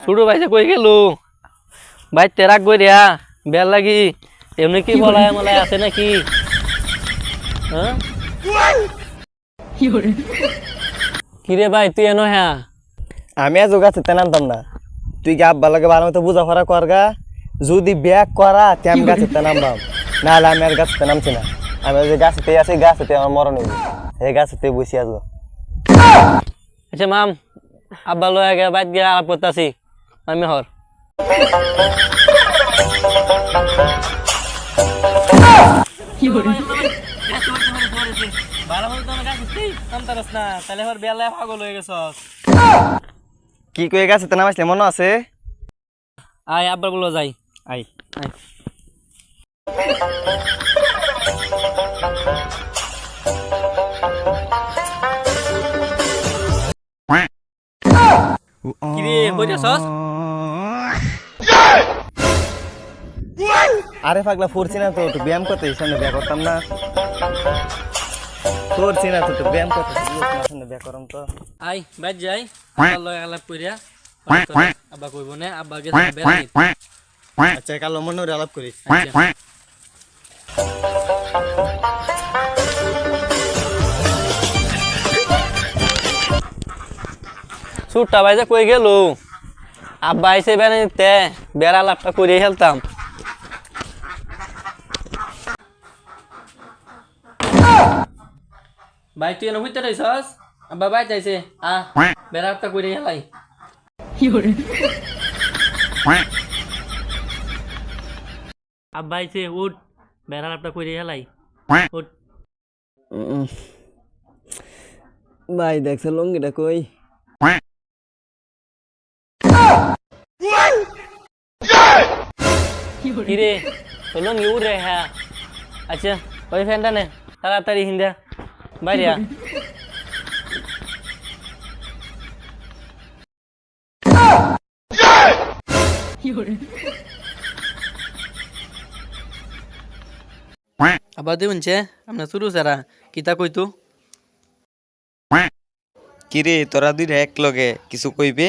ছোট ভাই কই গেল ভাই তেরাক গই রিয়া বেল লাগি এমনি কি বলায় মলায় আছে নাকি হ্যাঁ কিরে ভাই তুই এনো হ্যাঁ আমি আজ গাছে নামতাম না তুই কি আব্বা লাগে ভালো মতো বুঝা ফরা করগা যদি ব্যাগ করা তে আমি গাছে নামবাম নাহলে আমি আর গাছে নামছি না আমি যে গাছেতে আছি গাছেতে আমার মরণ হইব এই গাছেতে বসে আসবো আচ্ছা মাম আব্বা লয়ে গে বাইত গিয়ে আলাপ করতেছি আমি হর কি কয়ে গাছে নামাইছিলে মনে আছে আয় আব্বার বলো যাই আই আয় কিরে কইতেছস আরে পাগলা ফুরছি না তো একটু ব্যায়াম করতে সামনে ব্যায়াম করতাম না ফুরছি না তো একটু ব্যায়াম করতে সামনে ব্যায়াম করতাম তো আই বাইত যাই আব্বার লয়ে আলাপ কইরা আব্বা কইব না আব্বা গেছে বেড়াই আচ্ছা কালো মনে ওরে আলাপ করিস আচ্ছা সুটটা বাইজা কই গেল আব্বা আইসে বেড়াইতে বেড়া লাভটা করিয়ে খেলতাম ভাই তুই এনে বুঝতে রইছস আব্বা বাইত আইসে বেড়া লাভটা করিয়ে খেলাই আব্বা আইসে উঠ বেড়া লাভটা করিয়ে খেলাই উঠ ভাই দেখছে লঙ্গিটা কই কিরে তোর লঙ্গি উঠ রে হ্যাঁ আচ্ছা ওই ফ্যানটা নে তাড়াতাড়ি হিন্দা বাইরে আবার দেখুন আমরা শুরু সারা কিতা কইতো কিরে তোরা দুইটা এক লগে কিছু কইবে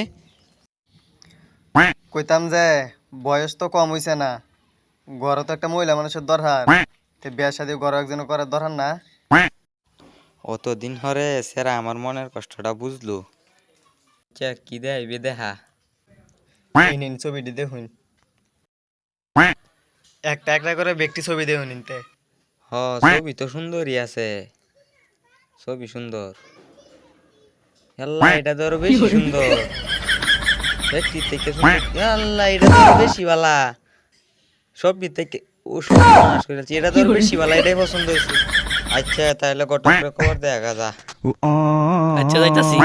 কইতাম যে বয়স তো কম হইছে না ঘরে তো একটা মহিলা মানুষের দরকার তে বিয়া শাদী ঘর একজন করার দরকার না অতদিন হরে সেরা আমার মনের কষ্টটা বুঝলু কি দেখাইবে দেখা নিন ছবিটি দেখুন একটা একটা করে ব্যক্তি ছবি দেখুন নিতে হ ছবি তো সুন্দরই আছে ছবি সুন্দর আল্লাহ এটা তো আরো বেশি সুন্দর ব্যক্তি থেকে আল্লাহ এটা তো আরো বেশি বালা ছবি থেকে ও সর্বনাশ করেছে এটা তো আরো বেশি বালা এটাই পছন্দ হয়েছে আচ্ছা তাহলে ঘটক খবর দেখা যা আচ্ছা যাইতাছি